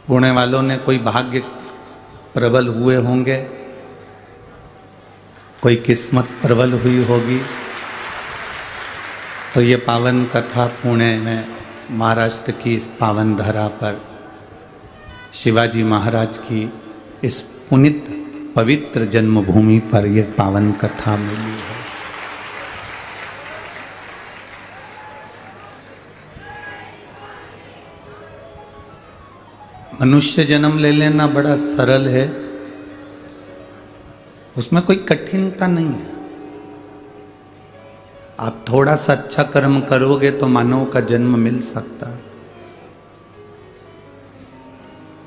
पुणे वालों ने कोई भाग्य प्रबल हुए होंगे, कोई किस्मत प्रबल हुई होगी, तो ये पावन कथा पुणे में महाराष्ट्र की इस पावन धरा पर शिवाजी महाराज की इस पुनित पवित्र जन्मभूमि पर यह पावन कथा मिली है। मनुष्य जन्म ले लेना बड़ा सरल है, उसमें कोई कठिनता नहीं है। आप थोड़ा सा अच्छा कर्म करोगे तो मानव का जन्म मिल सकता है,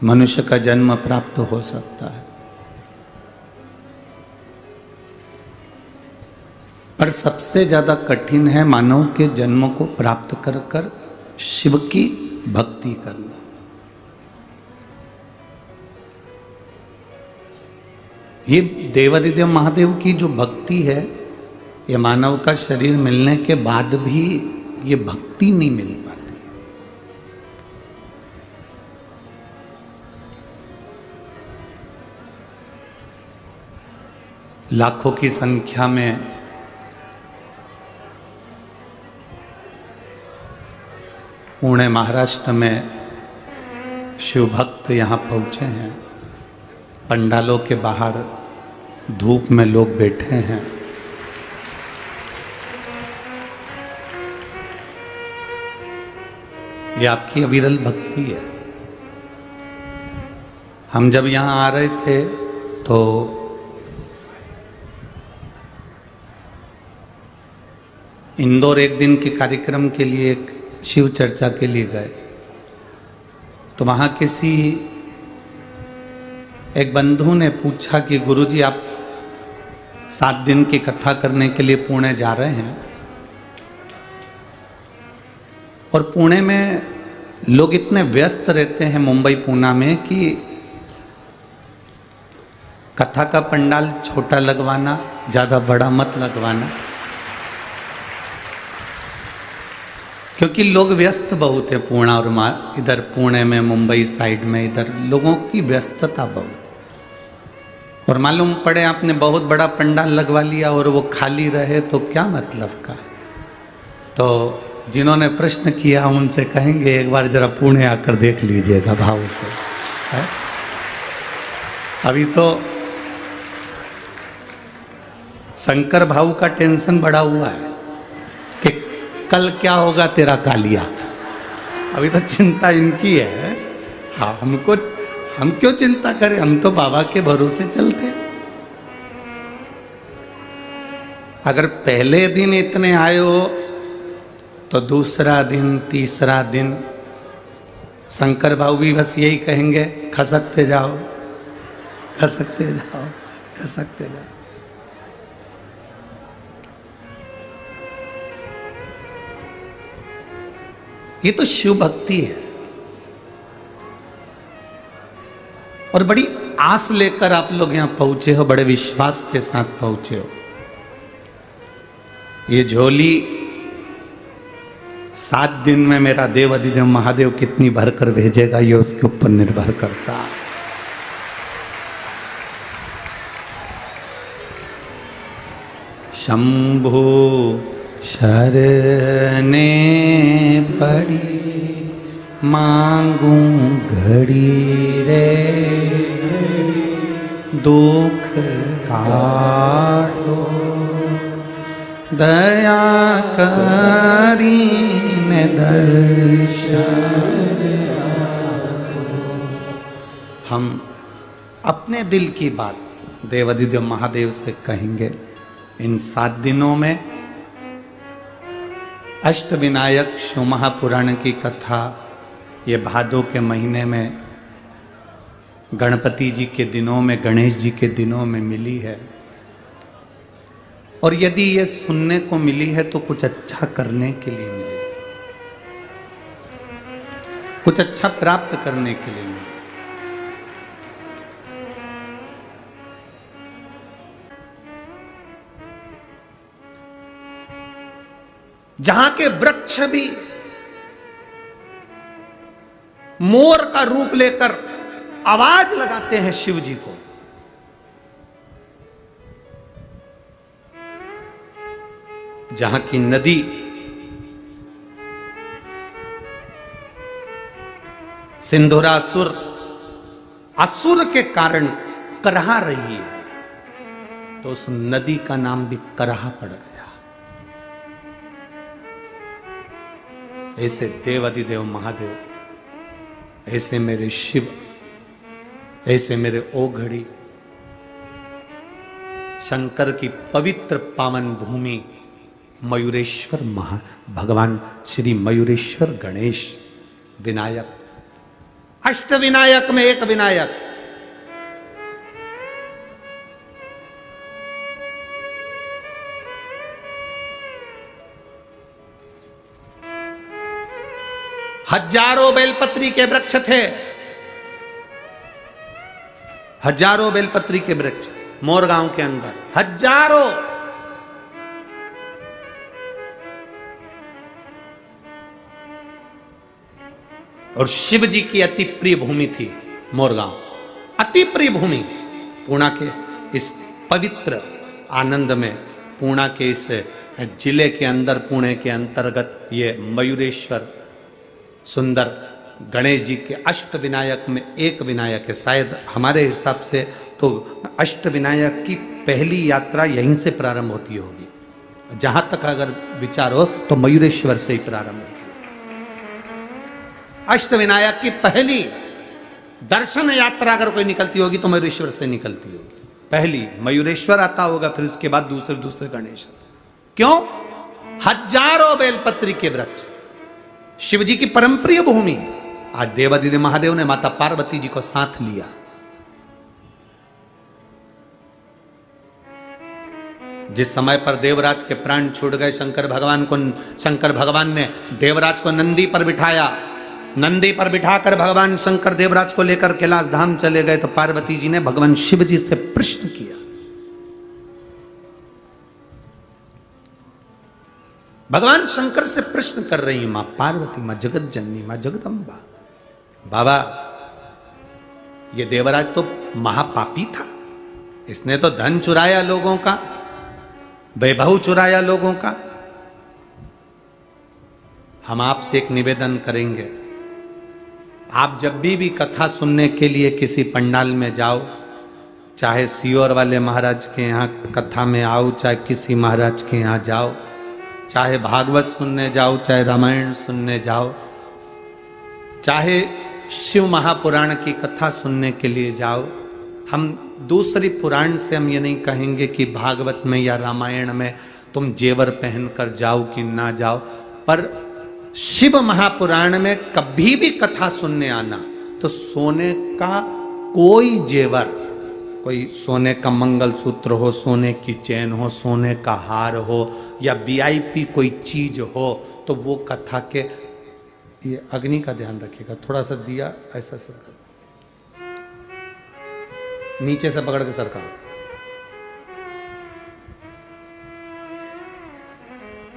मनुष्य का जन्म प्राप्त हो सकता है। पर सबसे ज्यादा कठिन है मानव के जन्म को प्राप्त कर कर शिव की भक्ति करना। ये देवादिदेव महादेव की जो भक्ति है, ये मानव का शरीर मिलने के बाद भी ये भक्ति नहीं मिल पाती। लाखों की संख्या में पुणे महाराष्ट्र में शिव भक्त यहाँ पहुँचे हैं। पंडालों के बाहर धूप में लोग बैठे हैं। ये आपकी अविरल भक्ति है। हम जब यहाँ आ रहे थे तो इंदौर एक दिन के कार्यक्रम के लिए, एक शिव चर्चा के लिए गए, तो वहाँ किसी एक बंधु ने पूछा कि गुरुजी आप 7 दिन की कथा करने के लिए पुणे जा रहे हैं, और पुणे में लोग इतने व्यस्त रहते हैं मुंबई पूना में कि कथा का पंडाल छोटा लगवाना, ज़्यादा बड़ा मत लगवाना, क्योंकि लोग व्यस्त बहुत है पूना और इधर पुणे में, मुंबई साइड में इधर लोगों की व्यस्तता बहुत। और मालूम पड़े आपने बहुत बड़ा पंडाल लगवा लिया और वो खाली रहे तो क्या मतलब का। तो जिन्होंने प्रश्न किया उनसे कहेंगे एक बार जरा पुणे आकर देख लीजिएगा भाव से, है? अभी तो शंकर भाऊ का टेंशन बढ़ा हुआ है कि कल क्या होगा तेरा कालिया। अभी तो चिंता इनकी है। हाँ, हम क्यों चिंता करें, हम तो बाबा के भरोसे चलते हैं। अगर पहले दिन इतने आए हो तो दूसरा दिन, तीसरा दिन शंकर भाऊ भी बस यही कहेंगे, खसकते जाओ, खसकते जाओ, खसकते जाओ। ये तो शिव भक्ति है। और बड़ी आस लेकर आप लोग यहां पहुंचे हो, बड़े विश्वास के साथ पहुंचे हो। ये झोली 7 दिन में मेरा देव अधिदेव महादेव कितनी भरकर भेजेगा, ये उसके ऊपर निर्भर करता है। शंभु शरणे पड़ी मांगू घड़ी रे दुख काटो दया करी ने दर्शन। हम अपने दिल की बात देवादिदेव महादेव से कहेंगे। इन 7 दिनों में अष्टविनायक शिव महापुराण की कथा ये भादों के महीने में गणपति जी के दिनों में, गणेश जी के दिनों में मिली है। और यदि ये सुनने को मिली है तो कुछ अच्छा करने के लिए मिली है, कुछ अच्छा प्राप्त करने के लिए मिली। जहां के वृक्ष भी मोर का रूप लेकर आवाज लगाते हैं शिव जी को। जहां की नदी सिंधुरासुर असुर के कारण करहा रही है, तो उस नदी का नाम भी करहा पड़ गया। ऐसे देव अधिदेव महादेव, ऐसे मेरे शिव, ऐसे मेरे ओघड़ी, शंकर की पवित्र पावन भूमि मयूरेश्वर भगवान श्री मयूरेश्वर गणेश विनायक, अष्ट विनायक में एक विनायक। हजारों बेलपत्री के वृक्ष थे, हजारों बेलपत्री के वृक्ष मोरगांव के अंदर, हजारों। और शिव जी की अति प्रिय भूमि थी मोरगांव, अति प्रिय भूमि। पूर्णा के इस पवित्र आनंद में, पूर्णा के इस जिले के अंदर, पुणे के अंतर्गत ये मयूरेश्वर सुंदर गणेश जी के अष्ट विनायक में एक विनायक है। शायद हमारे हिसाब से तो अष्ट विनायक की पहली यात्रा यहीं से प्रारंभ होती होगी। जहां तक अगर विचार हो तो मयूरेश्वर से ही प्रारंभ होगी। अष्ट विनायक की पहली दर्शन यात्रा अगर कोई निकलती होगी तो मयूरेश्वर से निकलती होगी। पहली मयूरेश्वर आता होगा, फिर उसके बाद दूसरे दूसरे गणेश। क्यों? हजारों बेलपत्री के वृक्ष, शिव जी की परम प्रिय भूमि। आज देवाधिदेव महादेव ने माता पार्वती जी को साथ लिया। जिस समय पर देवराज के प्राण छूट गए, शंकर भगवान ने देवराज को नंदी पर बिठाया। नंदी पर बिठाकर भगवान शंकर देवराज को लेकर कैलाश धाम चले गए, तो पार्वती जी ने भगवान शिव जी से प्रश्न किया। भगवान शंकर से प्रश्न कर रही मां पार्वती, मां जगत जननी, मां जगदम्बा, बाबा ये देवराज तो महापापी था, इसने तो धन चुराया लोगों का, वैभव चुराया लोगों का। हम आपसे एक निवेदन करेंगे, आप जब भी कथा सुनने के लिए किसी पंडाल में जाओ, चाहे सियोर वाले महाराज के यहाँ कथा में आओ, चाहे किसी महाराज के यहाँ जाओ, चाहे भागवत सुनने जाओ, चाहे रामायण सुनने जाओ, चाहे शिव महापुराण की कथा सुनने के लिए जाओ, हम दूसरी पुराण से हम ये नहीं कहेंगे कि भागवत में या रामायण में तुम जेवर पहनकर जाओ कि ना जाओ, पर शिव महापुराण में कभी भी कथा सुनने आना तो सोने का कोई जेवर, कोई सोने का मंगलसूत्र हो, सोने की चेन हो, सोने का हार हो, या वीआईपी कोई चीज हो, तो वो कथा के, ये अग्नि का ध्यान रखिएगा, थोड़ा सा दिया ऐसा सरका, नीचे से पकड़ के सरका,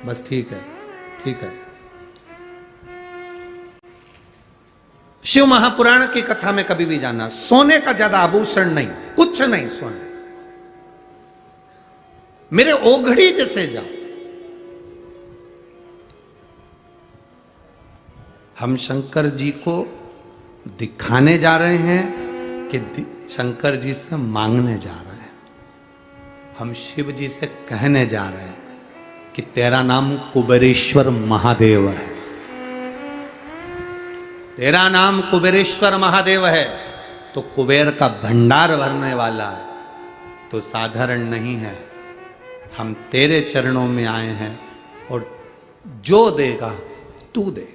बस ठीक है, ठीक है। शिव महापुराण की कथा में कभी भी जाना, सोने का ज्यादा आभूषण नहीं, कुछ नहीं सोने, मेरे ओघड़ी जैसे जाओ। हम शंकर जी को दिखाने जा रहे हैं कि शंकर जी से मांगने जा रहे हैं? हम शिव जी से कहने जा रहे हैं कि तेरा नाम कुबेरेश्वर महादेव है, तेरा नाम कुबेरेश्वर महादेव है, तो कुबेर का भंडार भरने वाला है, तो साधारण नहीं है। हम तेरे चरणों में आए हैं और जो देगा तू देगा।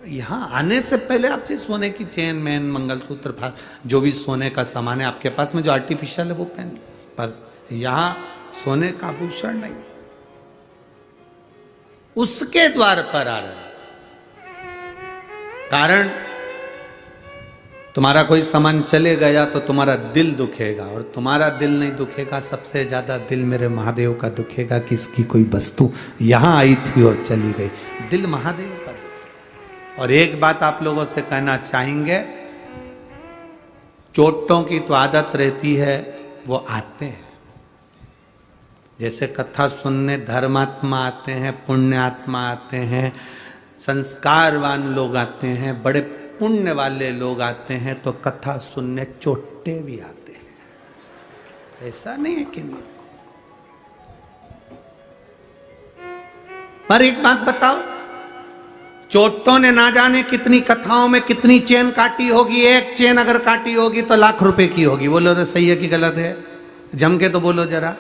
यहां आने से पहले आप जिस सोने की चेन, मैन, मंगलसूत्र, जो भी सोने का सामान है आपके पास में, जो आर्टिफिशियल है वो पहन, पर यहां सोने का आभूषण नहीं, उसके द्वार पर आ रहे हैं। कारण तुम्हारा कोई सामान चले गया तो तुम्हारा दिल दुखेगा, और तुम्हारा दिल नहीं दुखेगा, सबसे ज्यादा दिल मेरे महादेव का दुखेगा कि इसकी कोई वस्तु यहां आई थी और चली गई। दिल महादेव का। और एक बात आप लोगों से कहना चाहेंगे, चोटों की तो आदत रहती है, वो आते हैं। जैसे कथा सुनने धर्मात्मा आते हैं, पुण्यात्मा आते हैं, संस्कारवान लोग आते हैं, बड़े पुण्य वाले लोग आते हैं, तो कथा सुनने चोटे भी आते हैं। ऐसा नहीं है कि नहीं। पर एक बात बताओ, चोटों ने ना जाने कितनी कथाओं में कितनी चेन काटी होगी। एक चेन अगर काटी होगी तो लाख रुपए की होगी। बोलो तो सही है कि गलत है? जम के तो बोलो जरा,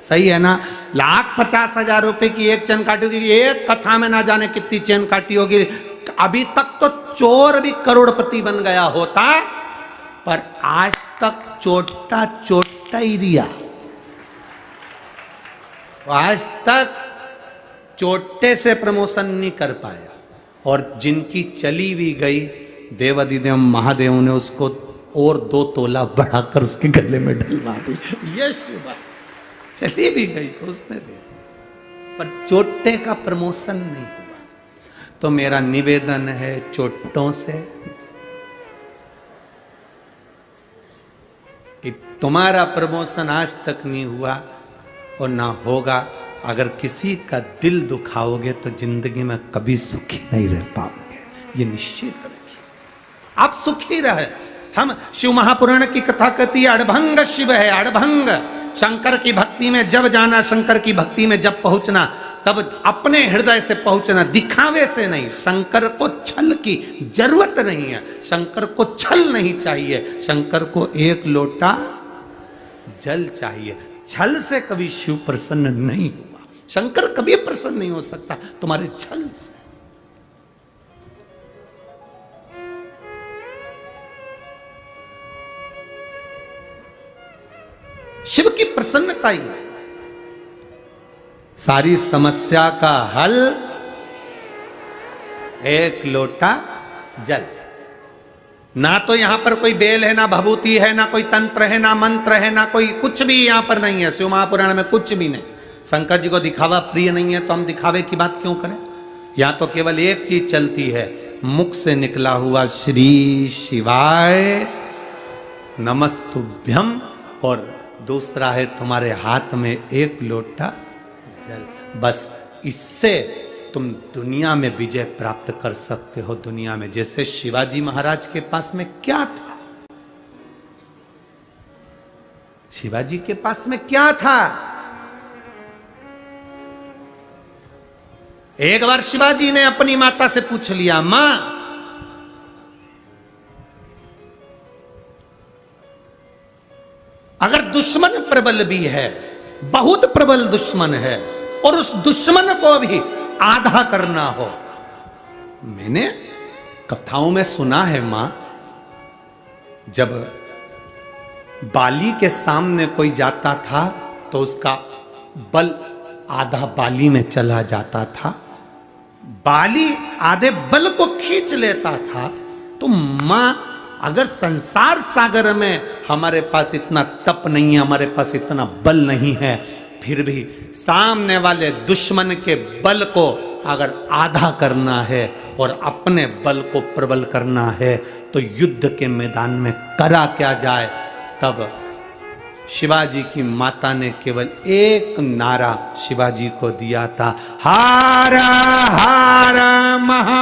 सही है ना? 1,50,000 रुपए की एक चेन काटी होगी। एक कथा में ना जाने कितनी चेन काटी होगी। अभी तक तो चोर भी करोड़पति बन गया होता, पर आज तक चोटा ही रिया। आज तक चोटे से प्रमोशन नहीं कर पाया। और जिनकी चली भी गई, देवादिदेव महादेव ने उसको और 2 तोला बढ़ाकर उसके गले में डलवा दी। ये बात चली भी गई तो उसने दे, पर चोटे का प्रमोशन नहीं हुआ। तो मेरा निवेदन है चोटों से कि तुम्हारा प्रमोशन आज तक नहीं हुआ और ना होगा। अगर किसी का दिल दुखाओगे तो जिंदगी में कभी सुखी नहीं रह पाओगे, ये निश्चित रखिए। आप सुखी रहे। हम शिव महापुराण की कथा कहती है, अड़भंग शिव है, अड़भंग। शंकर की भक्ति में जब जाना, शंकर की भक्ति में जब पहुंचना, तब अपने हृदय से पहुंचना, दिखावे से नहीं। शंकर को छल की जरूरत नहीं है, शंकर को छल नहीं चाहिए। शंकर को एक लोटा जल चाहिए। छल से कभी शिव प्रसन्न नहीं हुआ। शंकर कभी प्रसन्न नहीं हो सकता तुम्हारे छल से। शिव की प्रसन्नता ही सारी समस्या का हल। एक लोटा जल। ना तो यहां पर कोई बेल है, ना भभूति है, ना कोई तंत्र है, ना मंत्र है, ना कोई कुछ भी यहां पर नहीं है। शिव महापुराण में कुछ भी नहीं। शंकर जी को दिखावा प्रिय नहीं है, तो हम दिखावे की बात क्यों करें? यहां तो केवल एक चीज चलती है, मुख से निकला हुआ श्री शिवाय नमस्तुभ्यम, और दूसरा है तुम्हारे हाथ में एक लोटा जल। बस इससे तुम दुनिया में विजय प्राप्त कर सकते हो। दुनिया में जैसे शिवाजी महाराज के पास में क्या था? शिवाजी के पास में क्या था? एक बार शिवाजी ने अपनी माता से पूछ लिया, मां, अगर दुश्मन प्रबल भी है, बहुत प्रबल दुश्मन है, और उस दुश्मन को भी आधा करना हो। मैंने कथाओं में सुना है मां, जब बाली के सामने कोई जाता था तो उसका बल आधा बाली में चला जाता था, बाली आधे बल को खींच लेता था। तो मां, अगर संसार सागर में हमारे पास इतना तप नहीं है, हमारे पास इतना बल नहीं है, फिर भी सामने वाले दुश्मन के बल को अगर आधा करना है और अपने बल को प्रबल करना है, तो युद्ध के मैदान में करा क्या जाए। तब शिवाजी की माता ने केवल एक नारा शिवाजी को दिया था, हारा हारा महा।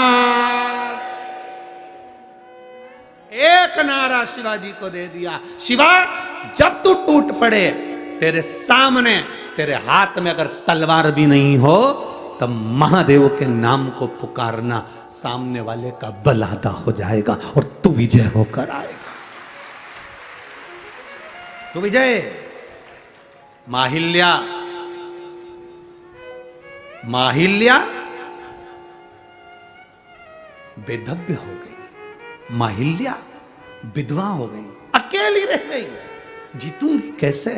एक नारा शिवाजी को दे दिया, शिवा जब तू टूट पड़े, तेरे सामने, तेरे हाथ में अगर तलवार भी नहीं हो, तब महादेव के नाम को पुकारना, सामने वाले का बल आधा हो जाएगा और तू विजय होकर आएगा। तो विजय। माहिल्या, माहिल्या बेधव्य हो गई, माहिल्या विधवा हो गई, अकेली रह गई। जीतूंगी कैसे?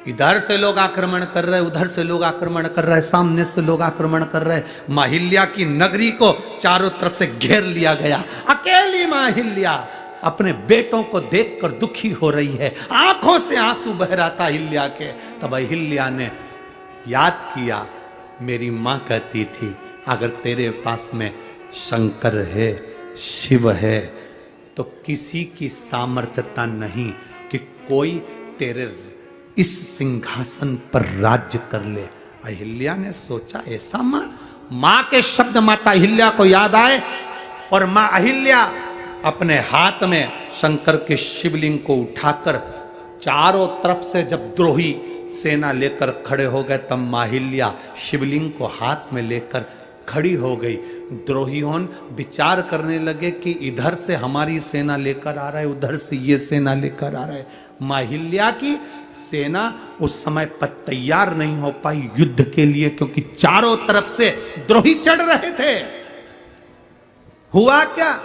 इधर से लोग आक्रमण कर रहे, उधर से लोग आक्रमण कर रहे, सामने से लोग आक्रमण कर रहे। माहिल्या की नगरी को चारों तरफ से घेर लिया गया। अकेली माहिल्या अपने बेटों को देखकर दुखी हो रही है, आंखों से आंसू बह रहा था अहिल्या के। तब अहिल्या ने याद किया, मेरी मां कहती थी, अगर तेरे पास में शंकर है, शिव है, तो किसी की सामर्थ्यता नहीं कि कोई तेरे इस सिंहासन पर राज्य कर ले। अहिल्या ने सोचा ऐसा मां के शब्द माता अहिल्या को याद आए और मां अहिल्या अपने हाथ में शंकर के शिवलिंग को उठाकर चारों तरफ से जब द्रोही सेना लेकर खड़े हो गए तब मां अहिल्या शिवलिंग को हाथ में लेकर खड़ी हो गई। द्रोहियों विचार करने लगे कि इधर से हमारी सेना लेकर आ रहा है, उधर से ये सेना लेकर आ रहा है। मां अहिल्या की सेना उस समय पर तैयार नहीं हो पाई युद्ध के लिए, क्योंकि चारों तरफ से द्रोही चढ़ रहे थे। हुआ क्या,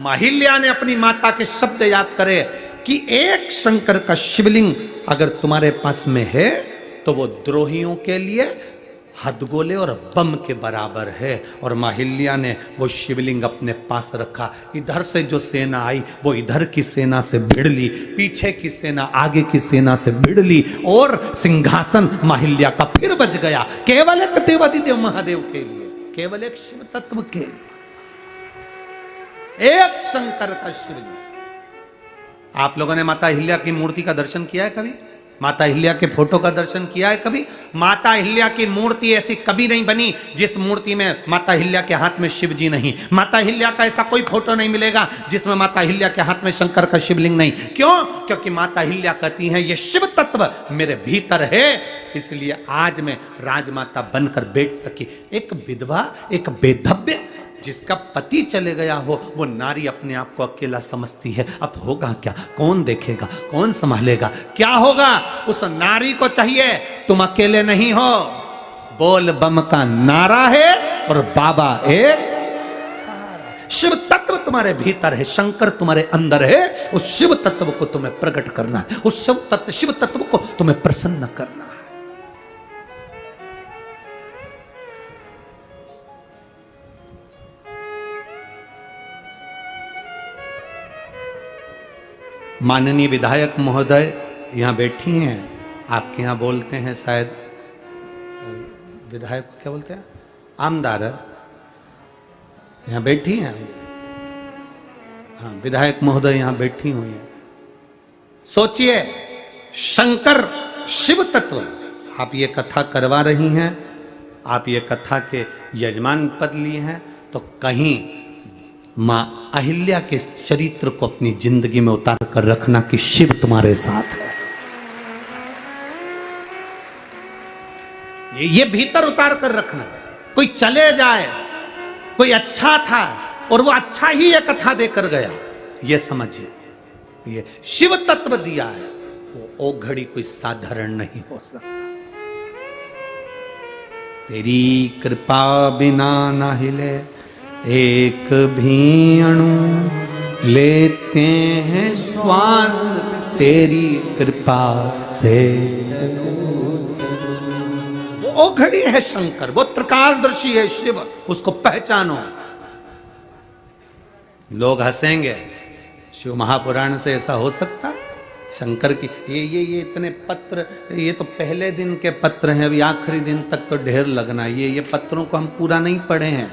मां अहिल्या ने अपनी माता के शब्द याद करे कि एक शंकर का शिवलिंग अगर तुम्हारे पास में है तो वो द्रोहियों के लिए हथगोले और बम के बराबर है। और मां अहिल्या ने वो शिवलिंग अपने पास रखा। इधर से जो सेना आई वो इधर की सेना से भिड़ ली, पीछे की सेना आगे की सेना से भिड़ ली और सिंहासन मां अहिल्या का फिर बच गया, केवल एक देवाधिदेव महादेव के लिए, केवल एक शिव तत्व के लिए, एक शंकर का शिवलिंग। आप लोगों ने माता अहिल्या की मूर्ति का दर्शन किया है कभी? माता अहिल्या के फोटो का दर्शन किया है कभी? माता अहिल्या की मूर्ति ऐसी कभी नहीं बनी जिस मूर्ति में माता अहिल्या के हाथ में शिव जी नहीं। माता अहिल्या का ऐसा कोई फोटो नहीं मिलेगा जिसमें माता अहिल्या के हाथ में शंकर का शिवलिंग नहीं। क्यों? क्योंकि माता अहिल्या कहती हैं ये शिव तत्व मेरे भीतर है, इसलिए आज मैं राजमाता बनकर बैठ सकी। एक विधवा, एक बेधव्य जिसका पति चले गया हो, वो नारी अपने आप को अकेला समझती है। अब होगा क्या, कौन देखेगा, कौन संभालेगा, क्या होगा? उस नारी को चाहिए तुम अकेले नहीं हो, बोल बम का नारा है और बाबा एक शिव तत्व तुम्हारे भीतर है, शंकर तुम्हारे अंदर है। उस शिव तत्व को तुम्हें प्रकट करना है, उस शिव तत्व को तुम्हें प्रसन्न करना है। माननीय विधायक महोदय यहाँ बैठी हैं, आपके यहाँ बोलते हैं शायद विधायक को क्या बोलते हैं, आमदार, यहाँ बैठी हैं। हाँ, विधायक महोदय यहाँ बैठी हुई हैं। सोचिए, शंकर शिव तत्व, आप ये कथा करवा रही हैं, आप ये कथा के यजमान पद लिए हैं, तो कहीं मां अहिल्या के चरित्र को अपनी जिंदगी में उतार कर रखना कि शिव तुम्हारे साथ है। ये भीतर उतार कर रखना। कोई चले जाए, कोई अच्छा था और वो अच्छा ही ये कथा देकर गया, ये समझिए, ये शिव तत्व दिया है, वो ओ घड़ी कोई साधारण नहीं हो सकता। तेरी कृपा बिना ना हिले एक भी अणु, लेते हैं श्वास तेरी कृपा से। वो घड़ी है शंकर, वो त्रिकालदर्शी है शिव, उसको पहचानो। लोग हंसेंगे, शिव महापुराण से ऐसा हो सकता? शंकर की ये इतने पत्र, ये तो पहले दिन के पत्र हैं, अभी आखिरी दिन तक तो ढेर लगना। ये पत्रों को हम पूरा नहीं पढ़े हैं।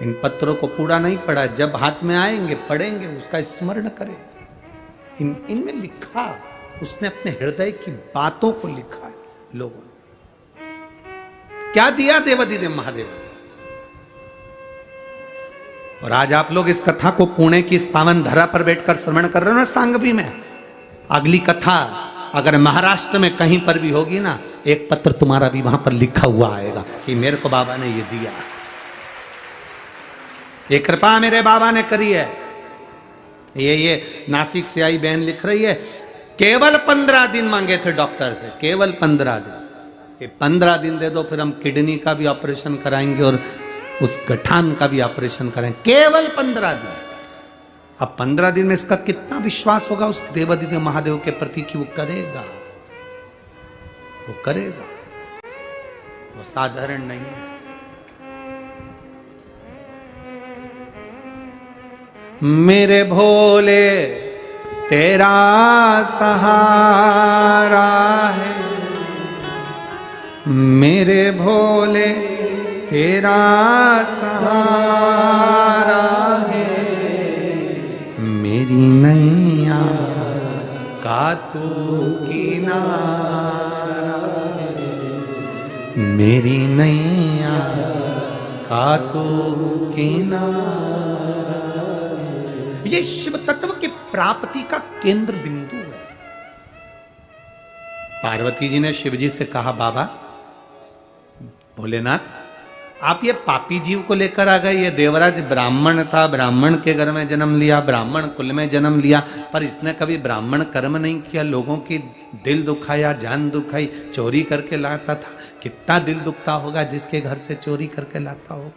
इन पत्रों को पूरा नहीं पढ़ा, जब हाथ में आएंगे पढ़ेंगे, उसका स्मरण करें। इनमें लिखा, उसने अपने हृदय की बातों को लिखा है लोगों ने। क्या दिया देवाधिदेव महादेव। और आज आप लोग इस कथा को पुणे की इस पावन धरा पर बैठकर श्रवण कर रहे हो ना, सांगवी में। अगली कथा अगर महाराष्ट्र में कहीं पर भी होगी ना, एक पत्र तुम्हारा भी वहां पर लिखा हुआ आएगा कि मेरे को बाबा ने ये दिया, ये कृपा मेरे बाबा ने करी है। ये नासिक से आई बहन लिख रही है, केवल 15 दिन मांगे थे डॉक्टर से, केवल 15 दिन। ये 15 दिन दे दो, फिर हम किडनी का भी ऑपरेशन कराएंगे और उस गठान का भी ऑपरेशन करेंगे, केवल 15 दिन। अब 15 दिन में इसका कितना विश्वास होगा उस देवाधिदेव महादेव के प्रति कि वो करेगा, वो करेगा, वो साधारण नहीं है। मेरे भोले तेरा सहारा है, मेरे भोले तेरा सहारा है, मेरी नैया का तू किनारा है, मेरी नैया का तू किनारा है। ये शिव तत्व की प्राप्ति का केंद्र बिंदु है। पार्वती जी ने शिव जी से कहा, बाबा भोलेनाथ, आप ये पापी जीव को लेकर आ गए। ये देवराज ब्राह्मण था, ब्राह्मण के घर में जन्म लिया, ब्राह्मण कुल में जन्म लिया, पर इसने कभी ब्राह्मण कर्म नहीं किया, लोगों की दिल दुखाया, जान दुखाई, चोरी करके लाता था। कितना दिल दुखता होगा जिसके घर से चोरी करके लाता होगा।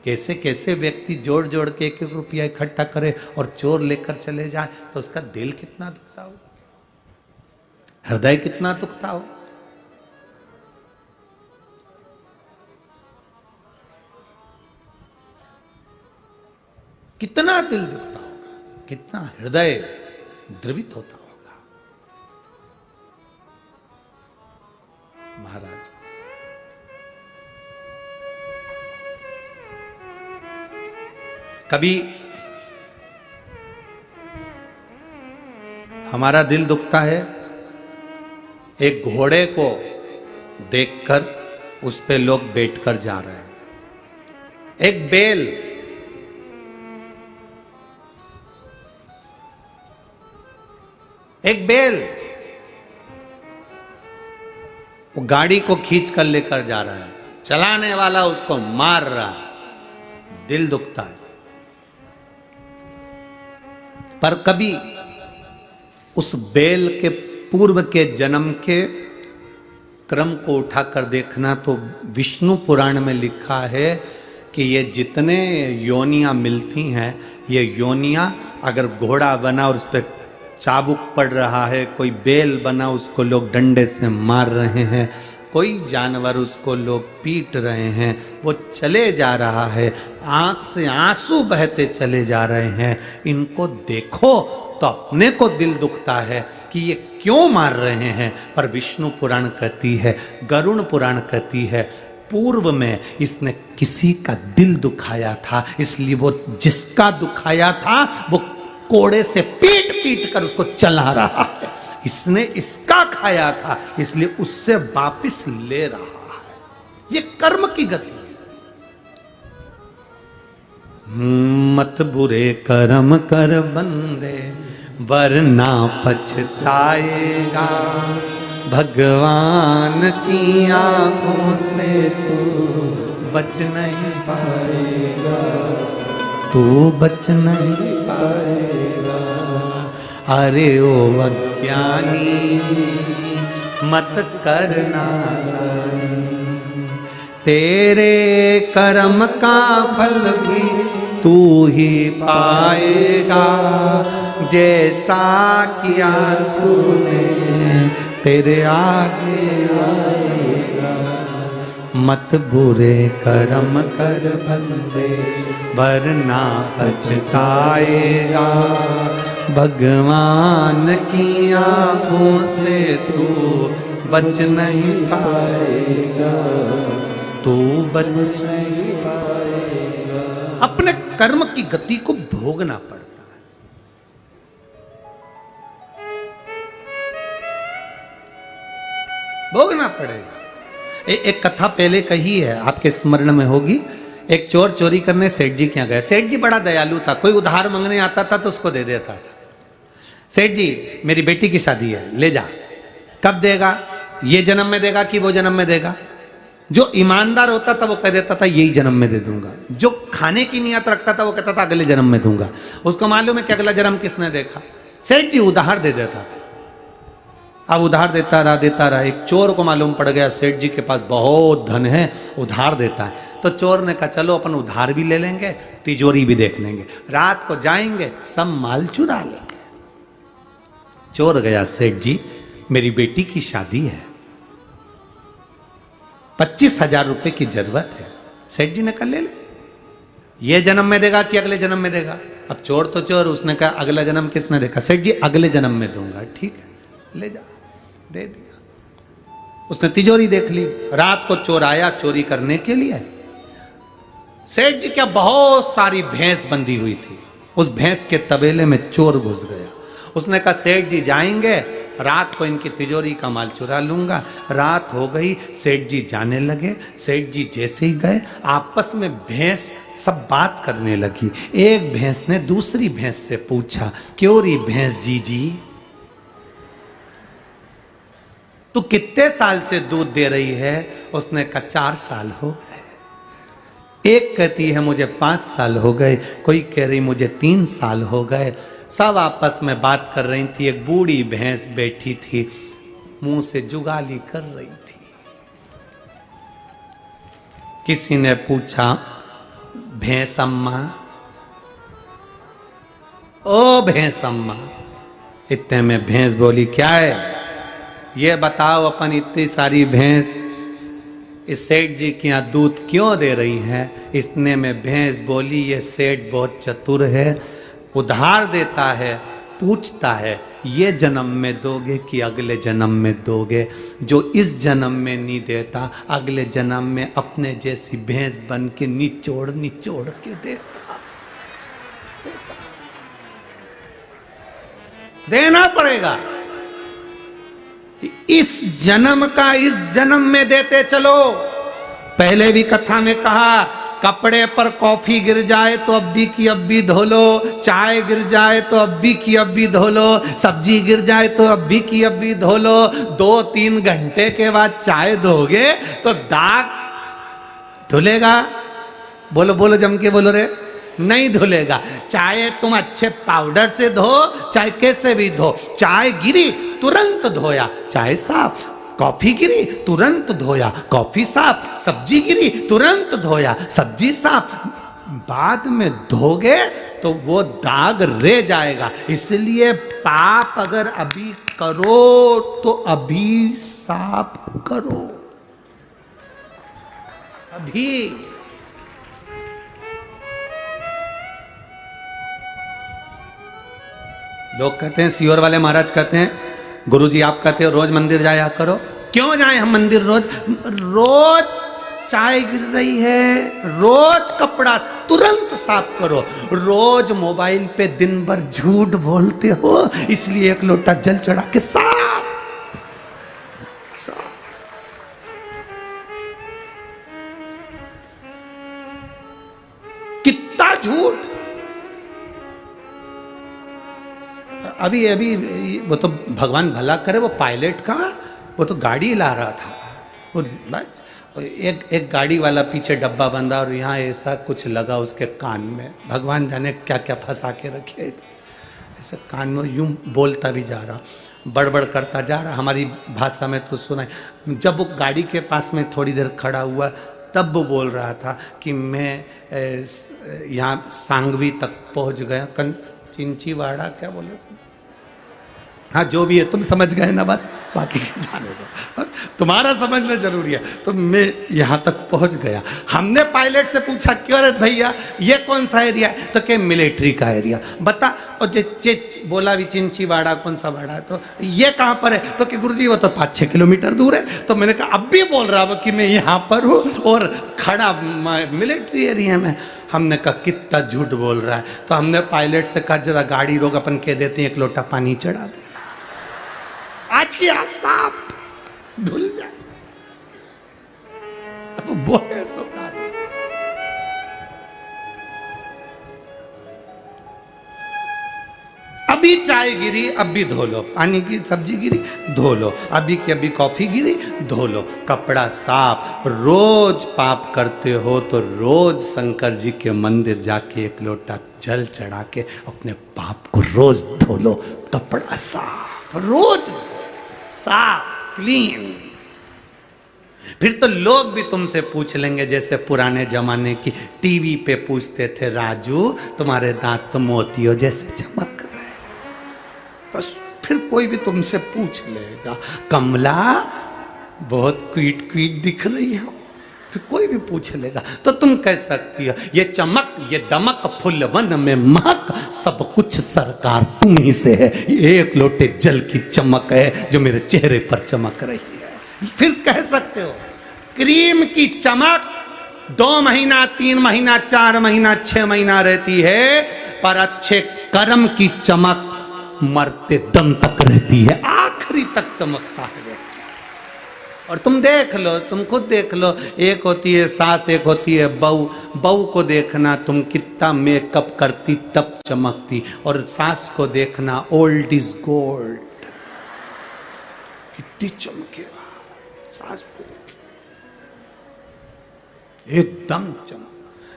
कैसे कैसे व्यक्ति जोड़ जोड़ के 1-1 रुपया इकट्ठा करे और चोर लेकर चले जाए, तो उसका दिल कितना दुखता होगा, हृदय कितना दुखता होगा। कितना दिल दुखता होगा, कितना हृदय द्रवित होता होगा। महाराज कभी हमारा दिल दुखता है एक घोड़े को देखकर, उस पे लोग बैठकर जा रहे हैं। एक बैल, एक बैल वो गाड़ी को खींच कर लेकर जा रहा है, चलाने वाला उसको मार रहा है, दिल दुखता है। पर कभी उस बैल के पूर्व के जन्म के क्रम को उठाकर देखना, तो विष्णु पुराण में लिखा है कि ये जितने योनियां मिलती हैं, ये योनियां अगर घोड़ा बना और उस पर चाबुक पड़ रहा है, कोई बैल बना उसको लोग डंडे से मार रहे हैं, कोई जानवर उसको लोग पीट रहे हैं, वो चले जा रहा है, आंख से आंसू बहते चले जा रहे हैं, इनको देखो तो अपने को दिल दुखता है कि ये क्यों मार रहे हैं। पर विष्णु पुराण कहती है, गरुड़ पुराण कहती है, पूर्व में इसने किसी का दिल दुखाया था, इसलिए वो जिसका दुखाया था वो कोड़े से पीट पीट कर उसको चला रहा है। इसने इसका खाया था, इसलिए उससे वापिस ले रहा है। ये कर्म की गति है। मत बुरे कर्म कर बंदे, वरना पछताएगा, भगवान की आंखों से तू बच नहीं पाएगा, तू बच नहीं पाएगा। अरे ओ अज्ञानी मत करना, तेरे कर्म का फल भी तू ही पाएगा, जैसा किया तूने तेरे आगे आएगा। मत बुरे कर्म कर बंदे, वरना पछताएगा, भगवान की आंखों से तू बच नहीं पाएगा, तू बच नहीं पाएगा। अपने कर्म की गति को भोगना पड़ता है। भोगना पड़ेगा। एक कथा पहले कही है, आपके स्मरण में होगी। एक चोर चोरी करने सेठ जी के यहाँ गया। सेठ जी बड़ा दयालु था, कोई उधार मांगने आता था तो उसको दे देता था। सेठ जी, मेरी बेटी की शादी है, ले जा। कब देगा? ये जन्म में देगा कि वो जन्म में देगा? जो ईमानदार होता था वो कह देता था यही जन्म में दे दूंगा। जो खाने की नियत रखता था वो कहता था अगले जन्म में दूंगा। उसको मालूम है कि अगला जन्म किसने देखा। सेठ जी उधार दे देता था। अब उधार देता रहा। एक चोर को मालूम पड़ गया सेठ जी के पास बहुत धन है, उधार देता है। तो चोर ने कहा चलो अपन उधार भी ले लेंगे, तिजोरी भी देख लेंगे, रात को जाएंगे सब माल चुरा लेंगे। चोर गया, सेठ जी मेरी बेटी की शादी है, 25,000 रुपए की जरूरत है। सेठ जी ने कहा ले ले। ये जन्म में देगा कि अगले जन्म में देगा? अब चोर तो चोर, उसने कहा अगला जन्म किसने देखा? सेठ जी अगले जन्म में दूंगा। ठीक है ले जा, दे दिया। उसने तिजोरी देख ली। रात को चोर आया चोरी करने के लिए, सेठ जी क्या बहुत सारी भैंस बंधी हुई थी। उस भैंस के तबेले में चोर घुस गया। उसने कहा सेठ जी जाएंगे, रात को इनकी तिजोरी का माल चुरा लूंगा। रात हो गई, सेठ जी जाने लगे। सेठ जी जैसे ही गए, आपस में भैंस सब बात करने लगी। एक भैंस ने दूसरी भैंस से पूछा, क्यों री भैंस जी तू कितने साल से दूध दे रही है? उसने कहा 4 साल हो गए। एक कहती है मुझे 5 साल हो गए, कोई कह रही मुझे 3 साल हो गए। सब आपस में बात कर रही थी। एक बूढ़ी भैंस बैठी थी, मुंह से जुगाली कर रही थी। किसी ने पूछा, भैंस अम्मा, ओ भैंस अम्मा। इतने में भैंस बोली, क्या है ये बताओ, अपन इतनी सारी भैंस इस सेठ जी के यहाँ दूध क्यों दे रही है? इतने में भैंस बोली, ये सेठ बहुत चतुर है, उधार देता है, पूछता है ये जन्म में दोगे कि अगले जन्म में दोगे। जो इस जन्म में नहीं देता, अगले जन्म में अपने जैसी भैंस बन के निचोड़ निचोड़ के देता। देना पड़ेगा। इस जन्म का इस जन्म में देते चलो। पहले भी कथा में कहा, कपड़े पर कॉफी गिर जाए तो अब्बी की अब्बी धो लो, चाय गिर जाए तो अब्बी की अब्बी धो लो, सब्जी गिर जाए तो अब्बी की अब्बी धो लो। 2-3 घंटे के बाद चाय धोगे तो दाग धुलेगा? बोलो बोलो, जम के बोलो रे। नहीं धुलेगा। चाहे तुम अच्छे पाउडर से धो, चाहे कैसे भी धो, चाय गिरी तुरंत धोया, चाय साफ। कॉफी गिरी तुरंत धोया, कॉफी साफ। सब्जी गिरी तुरंत धोया, सब्जी साफ। बाद में धोगे तो वो दाग रह जाएगा। इसलिए पाप अगर अभी करो तो अभी साफ करो, अभी। लोग कहते हैं, सीहोर वाले महाराज कहते हैं, गुरुजी आप कहते हो रोज मंदिर जाया करो। क्यों जाएं हम मंदिर रोज? रोज चाय गिर रही है, रोज कपड़ा तुरंत साफ करो। रोज मोबाइल पे दिन भर झूठ बोलते हो, इसलिए एक लोटा जल चढ़ा के साफ साफ। कितना झूठ। अभी वो तो भगवान भला करे, वो पायलट का, वो तो गाड़ी ला रहा था, वो बस एक गाड़ी वाला पीछे डब्बा बंधा और यहाँ ऐसा कुछ लगा उसके कान में। भगवान जाने क्या क्या फंसा के रखे, ऐसे कान में यूं बोलता भी जा रहा, बड़बड़ करता जा रहा। हमारी भाषा में तो सुना। जब वो गाड़ी के पास में थोड़ी देर खड़ा हुआ, तब वो बोल रहा था कि मैं यहाँ सांगवी तक पहुँच गया। चिंचीवाड़ा क्या बोले? हाँ जो भी है, तुम समझ गए ना, बस बाकी जाने दो, तुम्हारा समझना जरूरी है। तो मैं यहाँ तक पहुँच गया। हमने पायलट से पूछा, क्यों रे भैया ये कौन सा एरिया है? तो क्या मिलिट्री का एरिया बता। और बोला भी चिंचीवाड़ा कौन सा वाड़ा है? तो ये कहाँ पर है? तो कि गुरुजी वो तो 5-6 किलोमीटर दूर है। तो मैंने कहा अब भी बोल रहा हूँ कि मैं यहाँ पर हूँ और खड़ा मिलिट्री एरिया में। हमने कहा कितना झूठ बोल रहा है। तो हमने पायलट से कहा जरा गाड़ी रोक, अपन कह देते हैं 1 लोटा पानी चढ़ा दे, आज की आज साफ धुल जाए। अब बोले सो अभी चाय गिरी, अभी धो लो। पानी की सब्जी गिरी, धो लो। अभी की अभी कॉफी गिरी, धो लो। कपड़ा साफ। रोज पाप करते हो तो रोज शंकर जी के मंदिर जाके 1 लोटा जल चढ़ा के अपने पाप को रोज धो लो। कपड़ा साफ, रोज साफ, क्लीन। फिर तो लोग भी तुमसे पूछ लेंगे, जैसे पुराने जमाने की टीवी पे पूछते थे, राजू तुम्हारे दांत तो मोतियों जैसे चमक रहे हैं। बस फिर कोई भी तुमसे पूछ लेगा, कमला बहुत क्वीट क्वीट दिख रही हो। फिर कोई भी पूछ लेगा तो तुम कह सकती हो, ये चमक ये दमक फुलवन में महक, सब कुछ सरकार तुम ही से है। 1 लोटे जल की चमक है जो मेरे चेहरे पर चमक रही है। फिर कह सकते हो क्रीम की चमक 2 महीना, 3 महीना, 4 महीना, 6 महीना रहती है, पर अच्छे कर्म की चमक मरते दम तक रहती है, आखिरी तक चमकता है। और तुम देख लो, तुम खुद देख लो, एक होती है सास, एक होती है बहू। बहू को देखना तुम कितना मेकअप करती तब चमकती, और सास को देखना ओल्ड इज गोल्ड, कितनी चमकेगा सास को देख, एकदम चमक।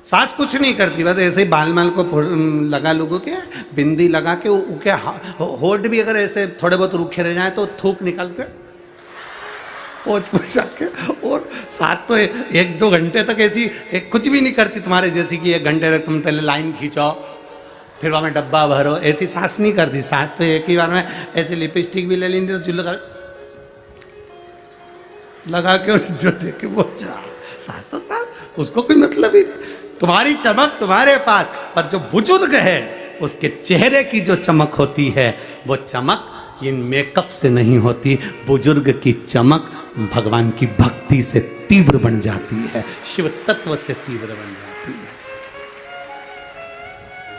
सास कुछ नहीं करती, बस ऐसे ही बाल माल को लगा लोगों के, बिंदी लगा के, उनके होठ भी अगर ऐसे थोड़े बहुत रूखे रह जाए तो थूक निकाल के पोछ पोछा के। और सास तो 1-2 घंटे तक ऐसी कुछ भी नहीं करती तुम्हारे जैसी कि 1 घंटे तक तुम पहले लाइन खींचो, फिर वहां में डब्बा भरो, ऐसी सास नहीं करती। सास तो एक ही बार में ऐसी लिपस्टिक भी ले लेंगे तो चूल्हा लगा के, और जो देखे वो सास तो सास, उसको कोई मतलब ही नहीं। तुम्हारी चमक तुम्हारे पास, पर जो बुजुर्ग है उसके चेहरे की जो चमक होती है, वो चमक इन मेकअप से नहीं होती। बुजुर्ग की चमक भगवान की भक्ति से तीव्र बन जाती है, शिव तत्व से तीव्र बन जाती है,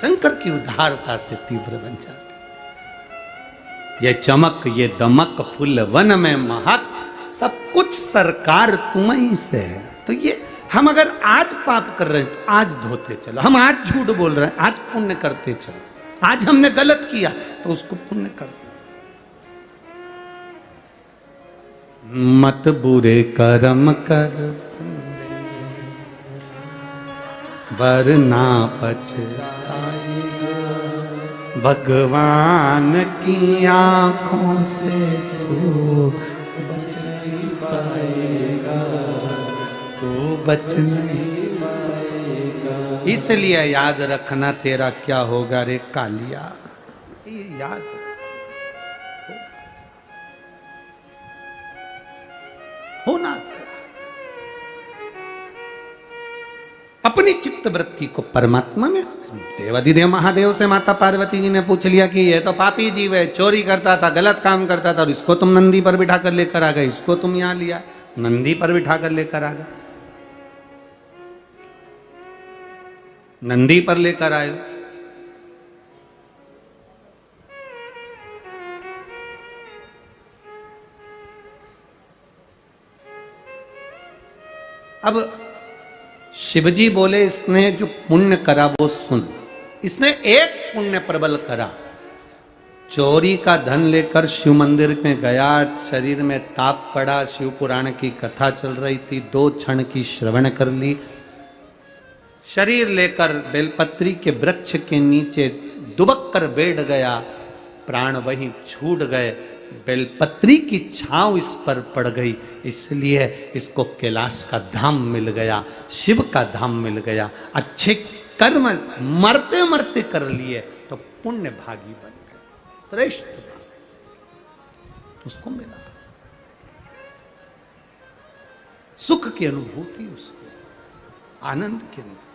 शंकर की उदारता से तीव्र बन जाती है। ये चमक, ये दमक, फूल वन में महक, सब कुछ सरकार तुम्हीं से है। तो ये हम अगर आज पाप कर रहे हैं तो आज धोते चलो, हम आज झूठ बोल रहे हैं आज पुण्य करते चलो, आज हमने गलत किया तो उसको पुण्य करते। मत बुरे कर्म कर वरना पछताएगा, भगवान की आंखों से तू बच नहीं पाएगा, तू बच नहीं पाएगा। इसलिए याद रखना तेरा क्या होगा रे कालिया, ये याद होना। अपनी चित्त वृत्ति को परमात्मा में, देवाधिदेव महादेव से माता पार्वती जी ने पूछ लिया कि ये तो पापी जीव है, चोरी करता था, गलत काम करता था, और इसको तुम नंदी पर बिठा कर लेकर आ गए, इसको तुम यहां लिया, नंदी पर बिठा कर लेकर आ गए, नंदी पर लेकर आए। अब शिवजी बोले इसने जो पुण्य करा वो सुन। इसने एक पुण्य प्रबल करा, चोरी का धन लेकर शिव मंदिर में गया, शरीर में ताप पड़ा, शिव पुराण की कथा चल रही थी, 2 क्षण की श्रवण कर ली, शरीर लेकर बेलपत्री के वृक्ष के नीचे दुबक कर बैठ गया, प्राण वहीं छूट गए, बेलपत्री की छांव इस पर पड़ गई, इसलिए इसको कैलाश का धाम मिल गया, शिव का धाम मिल गया। अच्छे कर्म मरते मरते कर लिए तो पुण्य भागी बन गए, श्रेष्ठ भाग उसको मिला, सुख की अनुभूति, उसको आनंद की अनुभूति।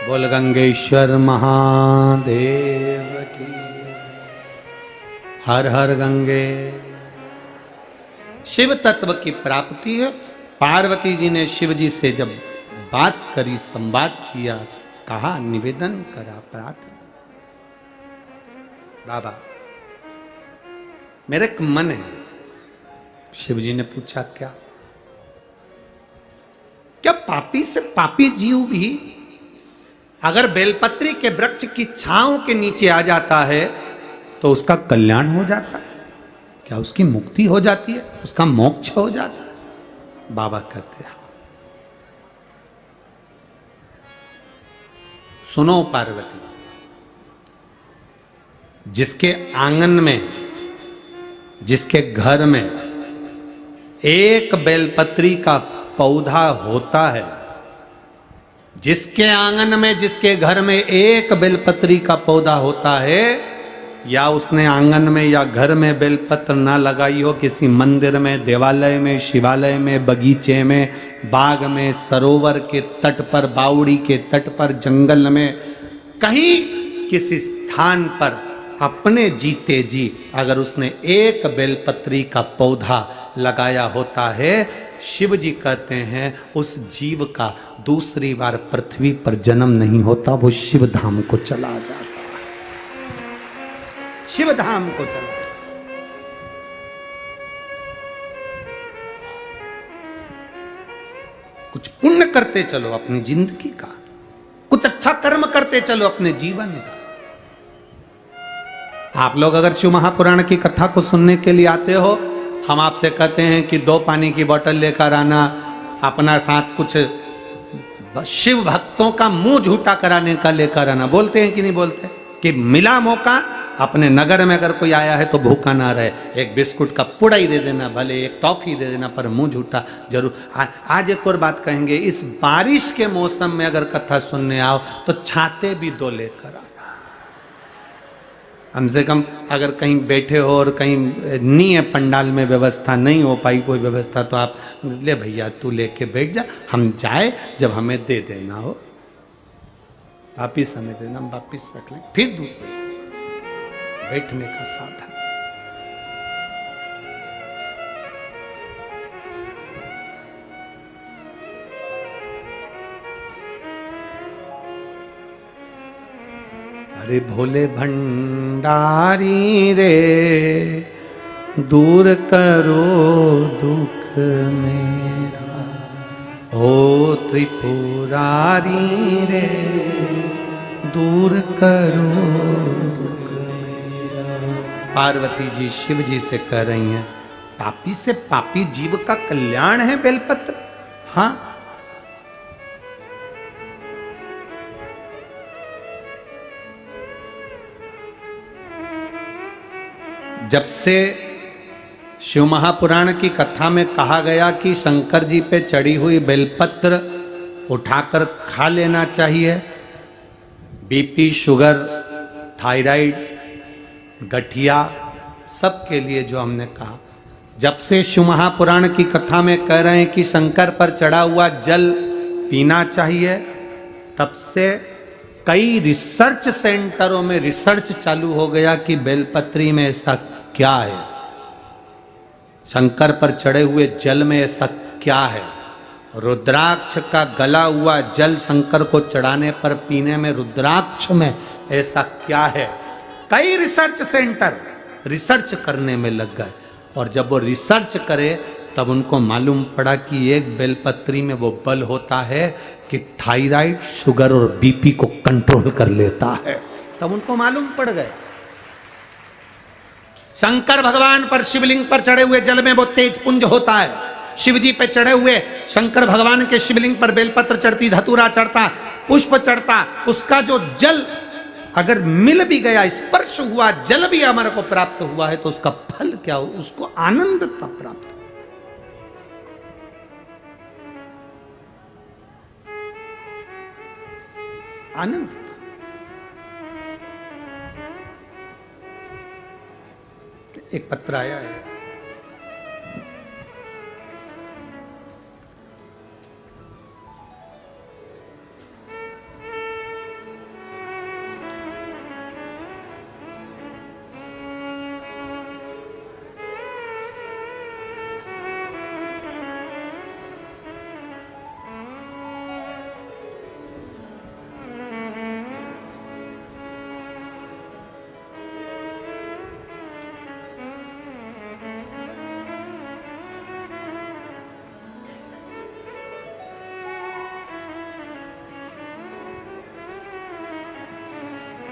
बोल गंगेश्वर महादेव की, हर हर गंगे। शिव तत्व की प्राप्ति है। पार्वती जी ने शिव जी से जब बात करी, संवाद किया, कहा, निवेदन करा, प्रार्थना, बाबा मेरे एक मन है। शिव जी ने पूछा क्या? क्या पापी से पापी जीव भी अगर बेलपत्री के वृक्ष की छांव के नीचे आ जाता है तो उसका कल्याण हो जाता है? क्या उसकी मुक्ति हो जाती है, उसका मोक्ष हो जाता है? बाबा कहते हैं सुनो पार्वती, जिसके आंगन में, जिसके घर में एक बेलपत्री का पौधा होता है, जिसके आंगन में, जिसके घर में एक बेलपत्री का पौधा होता है, या उसने आंगन में या घर में बेलपत्र ना लगाई हो, किसी मंदिर में, देवालय में, शिवालय में, बगीचे में, बाग में, सरोवर के तट पर, बावड़ी के तट पर, जंगल में, कहीं किसी स्थान पर अपने जीते जी अगर उसने एक बेलपत्री का पौधा लगाया होता है, शिव जी कहते हैं उस जीव का दूसरी बार पृथ्वी पर जन्म नहीं होता, वो शिव धाम को चला जाता है, शिव धाम को चला। कुछ पुण्य करते चलो अपनी जिंदगी का, कुछ अच्छा कर्म करते चलो अपने जीवन का। आप लोग अगर शिव महापुराण की कथा को सुनने के लिए आते हो, हम आपसे कहते हैं कि 2 पानी की बोतल लेकर आना, अपना साथ कुछ शिव भक्तों का मुंह झूठा कराने का लेकर आना, बोलते हैं कि नहीं बोलते? कि मिला मौका, अपने नगर में अगर कोई आया है तो भूखा ना रहे, एक बिस्कुट का पुड़ा ही दे देना, भले एक टॉफी दे देना, पर मुंह झूठा जरूर। आज एक और बात कहेंगे, इस बारिश के मौसम में अगर कथा सुनने आओ तो छाते भी 2 लेकर आना। कम से कम अगर कहीं बैठे हो और कहीं नहीं है पंडाल में व्यवस्था, नहीं हो पाई कोई व्यवस्था, तो आप ले भैया तू लेके बैठ जा, हम जाए जब हमें दे देना हो वापिस हमें देना, हम वापिस रख लें, फिर दूसरे बैठने का साधन। अरे भोले भंडारी रे, दूर करो दुख मेरा, ओ त्रिपुरारी रे, दूर करो दुख मेरा। पार्वती जी शिव जी से कह रही हैं, पापी से पापी जीव का कल्याण है बेलपत्र। हाँ, जब से शिव महापुराण की कथा में कहा गया कि शंकर जी पे चढ़ी हुई बेलपत्र उठाकर खा लेना चाहिए, बीपी, शुगर, थायराइड, गठिया, सब के लिए जो हमने कहा, जब से शिव महापुराण की कथा में कह रहे हैं कि शंकर पर चढ़ा हुआ जल पीना चाहिए, तब से कई रिसर्च सेंटरों में रिसर्च चालू हो गया कि बेलपत्री में ऐसा क्या है, शंकर पर चढ़े हुए जल में ऐसा क्या है। रुद्राक्ष का गला हुआ जल शंकर को चढ़ाने पर पीने में रुद्राक्ष में ऐसा क्या है। कई रिसर्च सेंटर रिसर्च करने में लग गए, और जब वो रिसर्च करे तब उनको मालूम पड़ा कि एक बेलपत्री में वो बल होता है कि थायराइड, शुगर और बीपी को कंट्रोल कर लेता है। तब उनको मालूम पड़ गया। शंकर भगवान पर शिवलिंग पर चढ़े हुए जल में वो तेज पुंज होता है। शिव जी पे चढ़े हुए शंकर भगवान के शिवलिंग पर बेलपत्र चढ़ती, धतूरा चढ़ता, पुष्प चढ़ता, उसका जो जल अगर मिल भी गया, स्पर्श हुआ, जल भी हमारे को प्राप्त हुआ है, तो उसका फल क्या हो, उसको आनंद तब प्राप्त हो। आनंद। एक पत्र आया है,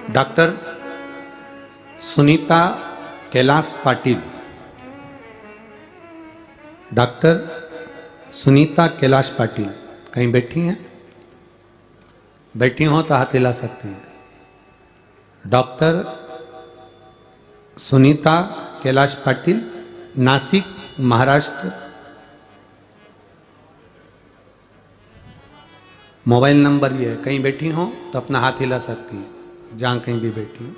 डॉक्टर सुनीता कैलाश पाटिल, डॉक्टर सुनीता कैलाश पाटिल कहीं बैठी हैं? बैठी हो तो हाथ हिला सकते हैं। Doctor Sunita Kailash Patil, Nashik, Maharashtra. Mobile number ये है, कहीं बैठी हो तो अपना हाथ हिला सकती है जहां कहीं भी बैठी हो।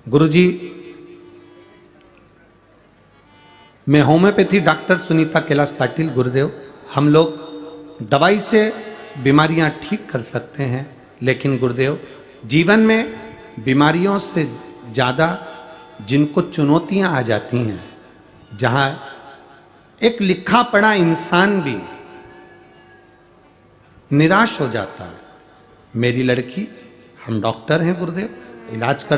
गुरुजी, मैं होम्योपैथी डॉक्टर सुनीता कैलाश पाटिल, गुरुदेव। हम लोग दवाई से बीमारियां ठीक कर सकते हैं, लेकिन गुरुदेव जीवन में बीमारियों से ज़्यादा जिनको चुनौतियां आ जाती हैं, जहां एक लिखा पढ़ा इंसान भी निराश हो जाता है। मेरी लड़की, हम डॉक्टर हैं गुरुदेव, इलाज करते